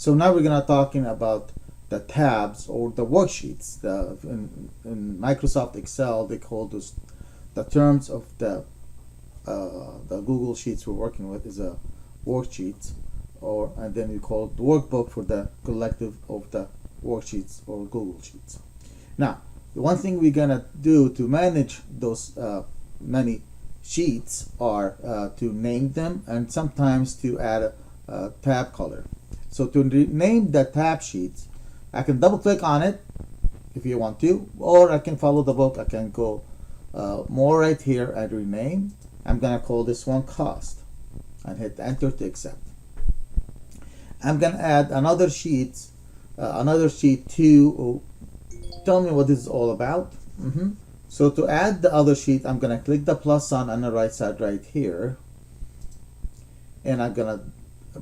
So now we're gonna talking about the tabs or the worksheets. In Microsoft Excel, they call those the terms of the Google Sheets we're working with is a worksheet, and then we call it the workbook for the collective of the worksheets or Google Sheets. Now, the one thing we're gonna do to manage those many sheets are to name them and sometimes to add a tab color. So to name the tab sheets, I can double click on it if you want to, or I can follow the book. I can go more right here and rename. I'm gonna call this one cost and hit enter to accept. I'm gonna add another sheet to tell me what this is all about. So to add the other sheet, I'm gonna click the plus sign on the right side right here, and I'm gonna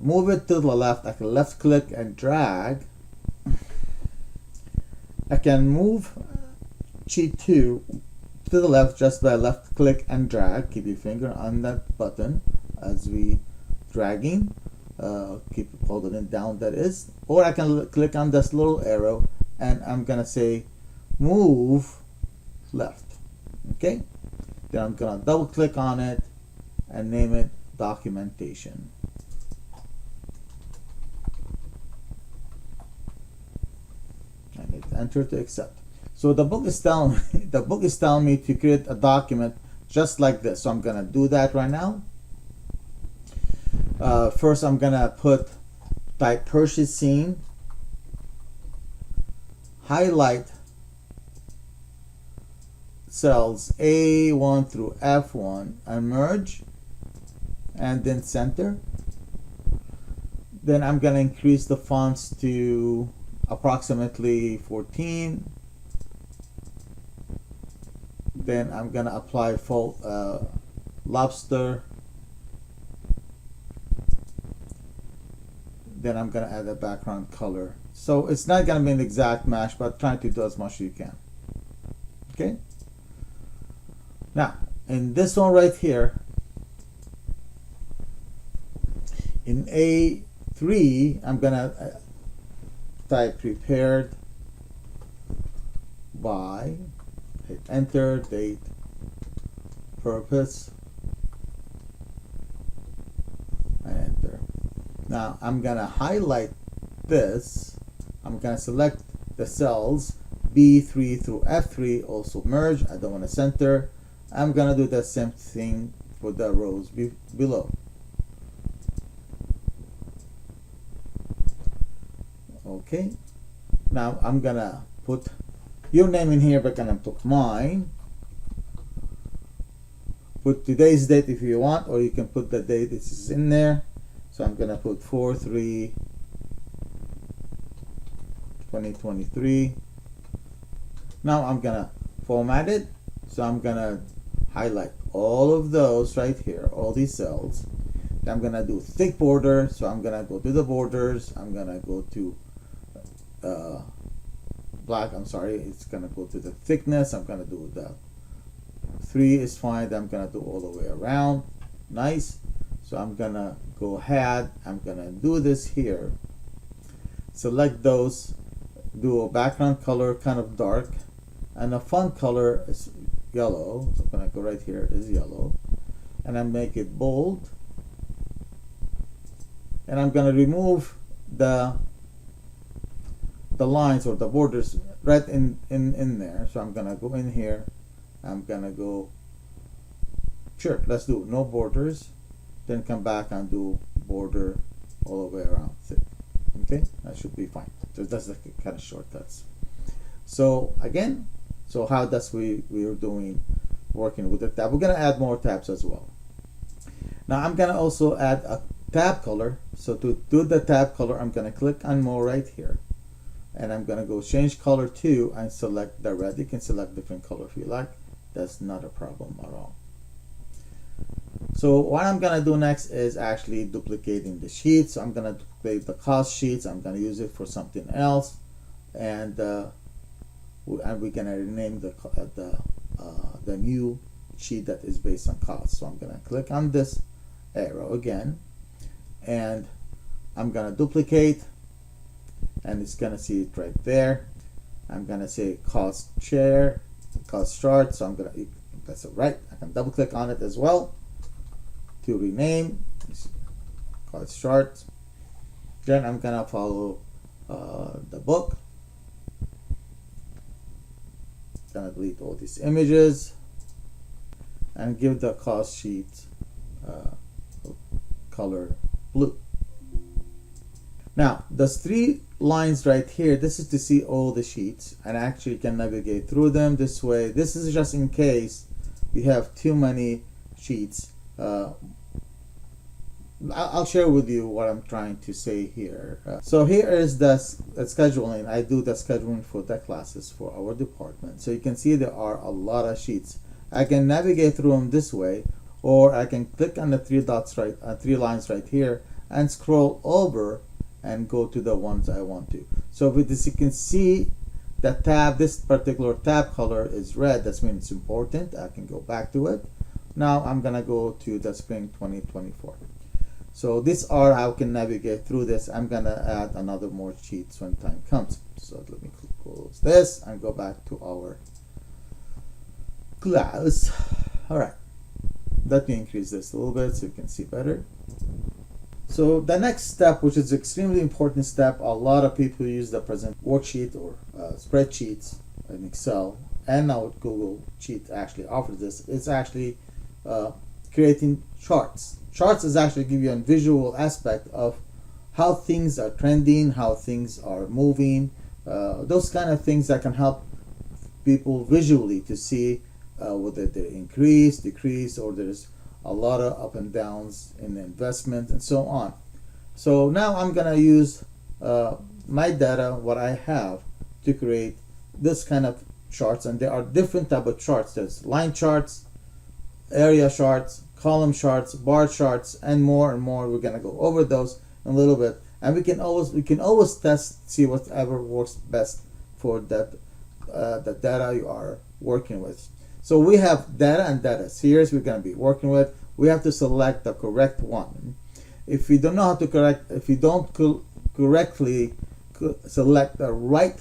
move it to the left. I can left click and drag. I can move sheet 2 to the left just by left click and drag. Keep your finger on that button as we dragging. Keep holding it down, that is. Or I can click on this little arrow and I'm gonna say move left. Okay, then I'm gonna double click on it and name it documentation. And hit enter to accept. So the book is telling me to create a document just like this. So I'm gonna do that right now. First, I'm gonna type purchasing, highlight cells A1 through F1 and merge, and then center. Then I'm gonna increase the fonts to approximately 14. Then I'm gonna apply full lobster. Then I'm gonna add a background color. So it's not gonna be an exact match, but try to do as much as you can. Okay. Now, in this one right here, in A3, I'm gonna type prepared by, hit enter, date, purpose, and enter. Now I'm gonna highlight this. I'm gonna select the cells B3 through F3, also merge. I don't want to center. I'm gonna do the same thing for the rows below. Okay, now I'm gonna put your name in here, but I'm gonna put mine. Put today's date if you want, or you can put the date this is in there. So I'm gonna put 4/3/2023. Now I'm gonna format it. So I'm gonna highlight all of those right here, all these cells. Then I'm gonna do thick border. So I'm gonna go to the borders. I'm gonna go to black. I'm sorry, it's gonna go to the thickness. I'm gonna do the 3 is fine. Then I'm gonna do all the way around. Nice. So I'm gonna go ahead. I'm gonna do this here. Select those. Do a background color kind of dark, and the font color is yellow. So I'm gonna go right here. It is yellow, and I make it bold. And I'm gonna remove the lines or the borders right in there. So I'm gonna go in here. I'm gonna go. Sure, let's do no borders. Then come back and do border all the way around thick. Okay, that should be fine. So that's the kind of shortcuts. So again, so how does we are doing working with the tab? We're gonna add more tabs as well. Now I'm gonna also add a tab color. So to do the tab color, I'm gonna click on more right here, and I'm gonna go change color to and select the red. You can select different color if you like. That's not a problem at all. So what I'm gonna do next is actually duplicating the sheets. So I'm gonna duplicate the cost sheets. I'm gonna use it for something else, and we're gonna rename the new sheet that is based on cost. So I'm gonna click on this arrow again, and I'm gonna duplicate and it's gonna see it right there. I'm gonna say cost share, cost chart. So I'm gonna, that's right. I can double click on it as well to rename cost chart. Then I'm gonna follow the book. Gonna delete all these images and give the cost sheet color blue. Now, those 3 lines right here, this is to see all the sheets, and actually can navigate through them this way. This is just in case you have too many sheets. I'll share with you what I'm trying to say here. So here is the scheduling. I do the scheduling for the classes for our department. So you can see there are a lot of sheets. I can navigate through them this way, or I can click on the 3 dots right, 3 lines right here, and scroll over and go to the ones I want to. So with this, you can see the tab, this particular tab color is red. That means it's important. I can go back to it. Now I'm gonna go to the spring 2024. So these are how I can navigate through this. I'm gonna add another more sheets when time comes. So let me close this and go back to our class. All right, let me increase this a little bit so you can see better. So the next step, which is extremely important step, a lot of people use the present worksheet or spreadsheets in Excel, and now Google Sheet actually offers this. It's actually creating charts. Charts is actually give you a visual aspect of how things are trending, how things are moving, those kind of things that can help people visually to see whether they increase, decrease, or there's a lot of up and downs in the investment and so on. So now I'm gonna use my data, what I have, to create this kind of charts, and there are different type of charts. There's line charts, area charts, column charts, bar charts, and more. We're gonna go over those in a little bit, and we can always test, see whatever works best for that the data you are working with. So we have data and data series we're going to be working with. We have to select the correct one. If we don't know how to if you don't correctly select the right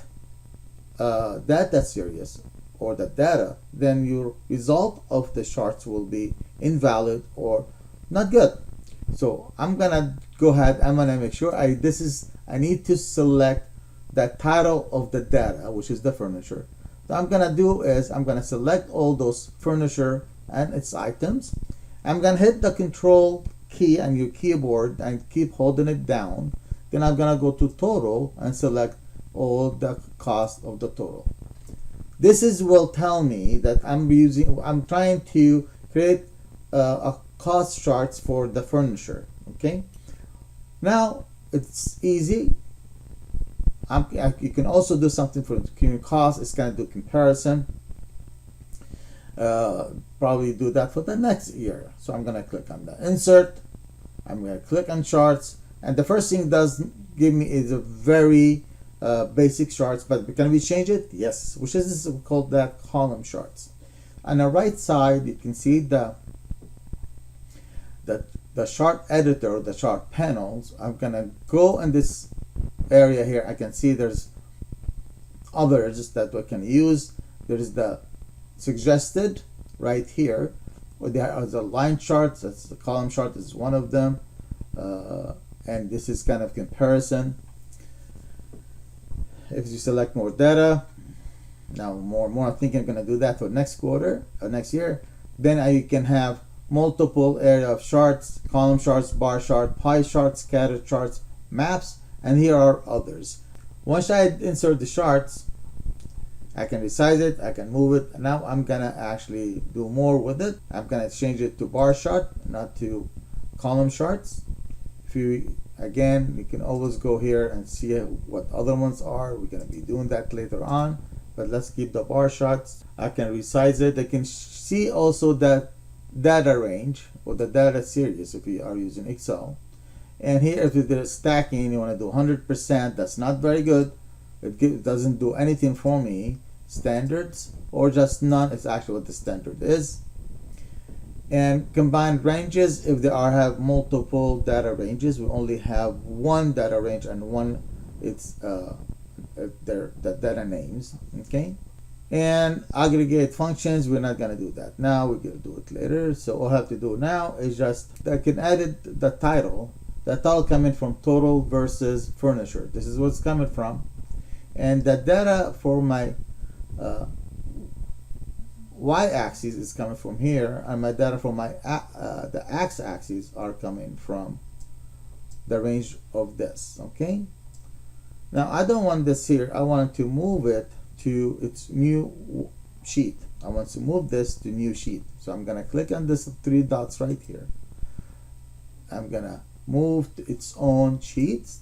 data series or the data, then your result of the charts will be invalid or not good. So I'm gonna go ahead. I'm gonna make sure I need to select the title of the data, which is the furniture. What I'm gonna do is I'm gonna select all those furniture and its items. I'm gonna hit the control key on your keyboard and keep holding it down. Then I'm gonna go to total and select all the cost of the total. This will tell me that I'm trying to create a cost charts for the furniture. Okay, now it's easy. You can also do something for the cost. It's going to do comparison. Probably do that for the next year. So I'm going to click on the insert. I'm going to click on charts, and the first thing it does give me is a very basic charts. But can we change it? Yes. Which is called that column charts. On the right side, you can see the chart editor, the chart panels. I'm going to go in this area here. I can see there's others that we can use. There is the suggested right here, or there are the line charts. That's the column chart is one of them, and this is kind of comparison. If you select more data, now more I think I'm going to do that for next quarter or next year. Then you can have multiple area of charts, column charts, bar chart, pie charts, scatter charts, maps, and here are others. Once I insert the charts, I can resize it, I can move it. Now I'm gonna actually do more with it. I'm gonna change it to bar chart, not to column charts. You can always go here and see what other ones are. We're gonna be doing that later on, but let's keep the bar charts. I can resize it. I can see also that data range or the data series if you are using Excel. And here, if there's stacking, you want to do 100%. That's not very good. It doesn't do anything for me. Standards or just none is actually what the standard is. And combined ranges, if there have multiple data ranges, we only have one data range and one its the data names. Okay, and aggregate functions, we're not gonna do that now, we're gonna do it later. So all I have to do now is just, I can edit the title coming from total versus furniture. This is what's coming from, and the data for my y-axis is coming from here, and my data for my the x-axis are coming from the range of this. Okay, now I don't want this here, I want to move it to its new sheet. I want to move this to new sheet, so I'm gonna click on this 3 dots right here. I'm gonna move to its own sheets.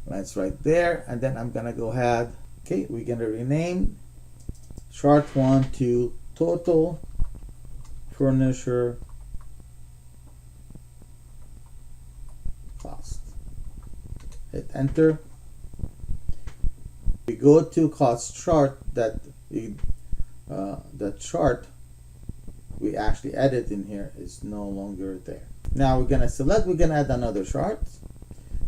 That's right there, and then I'm gonna go ahead. Okay, we're gonna rename chart 1 to total furniture cost. Hit enter. We go to cost chart, that the chart we actually added in here is no longer there. Now we're gonna add another chart.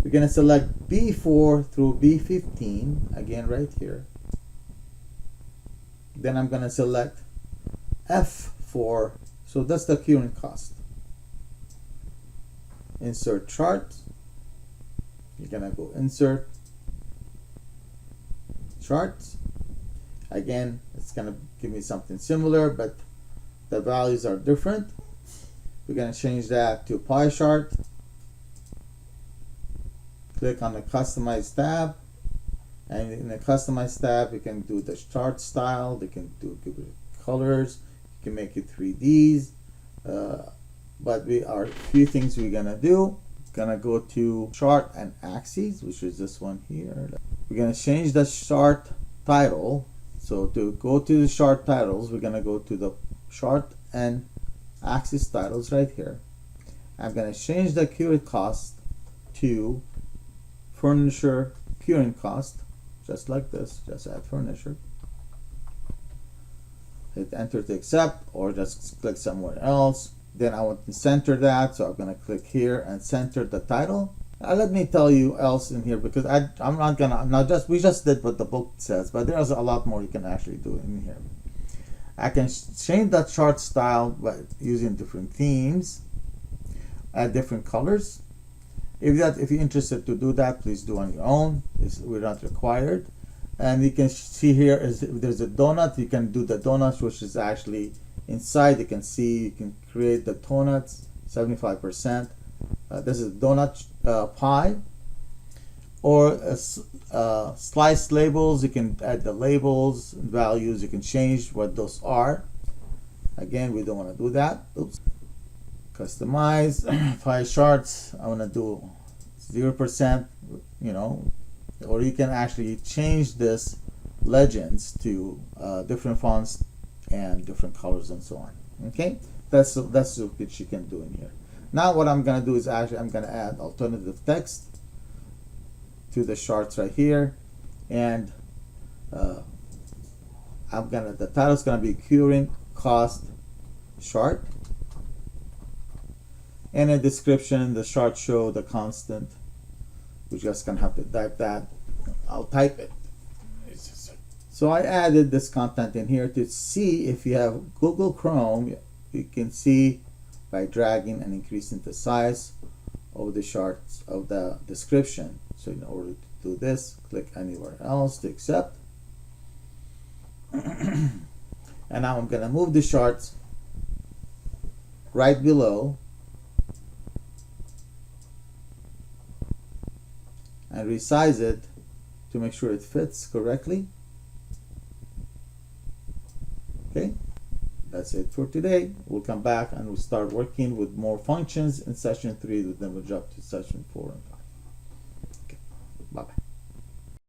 We're gonna select B4 through B15 again right here. Then I'm gonna select F4, so that's the current cost. Insert chart. You're gonna go insert charts. Again, it's gonna give me something similar, but the values are different. We're gonna change that to pie chart. Click on the customize tab, and in the customize tab you can do the chart style, you can give it colors, you can make it 3Ds, but we are a few things we're gonna do. Gonna go to chart and axes, which is this one here. We're gonna change the chart title. So to go to the chart titles, we're gonna go to the chart and axis titles right here. I'm gonna change the current cost to furniture current cost, just like this. Just add furniture. Hit enter to accept, or just click somewhere else. Then I want to center that, so I'm going to click here and center the title. Let me tell you else in here, because I'm not gonna, we just did what the book says, but there's a lot more you can actually do in here. I can change the chart style by using different themes, add different colors. If you're interested to do that, please do on your own. We're not required. And you can see here is if there's a donut, you can do the donuts, which is actually inside. You can see you can create the donuts 75%. This is donut pie, or slice labels. You can add the labels and values. You can change what those are. Again, we don't want to do that. Oops. Customize pie charts. I want to do 0%. You know, or you can actually change this legends to different fonts and different colors and so on. Okay, that's what you can do in here. Now what I'm gonna do is actually I'm gonna add alternative text to the charts right here, and the title's gonna be current cost chart, and a description. The chart show the constant. We're just gonna have to type that. I'll type it. So I added this content in here to see if you have Google Chrome. You can see by dragging and increasing the size of the charts of the description. So in order to do this, click anywhere else to accept. And now I'm gonna move the charts right below and resize it to make sure it fits correctly. Okay, that's it for today. We'll come back and we'll start working with more functions in session 3, then we'll jump to session 4 and 5. Okay, bye-bye.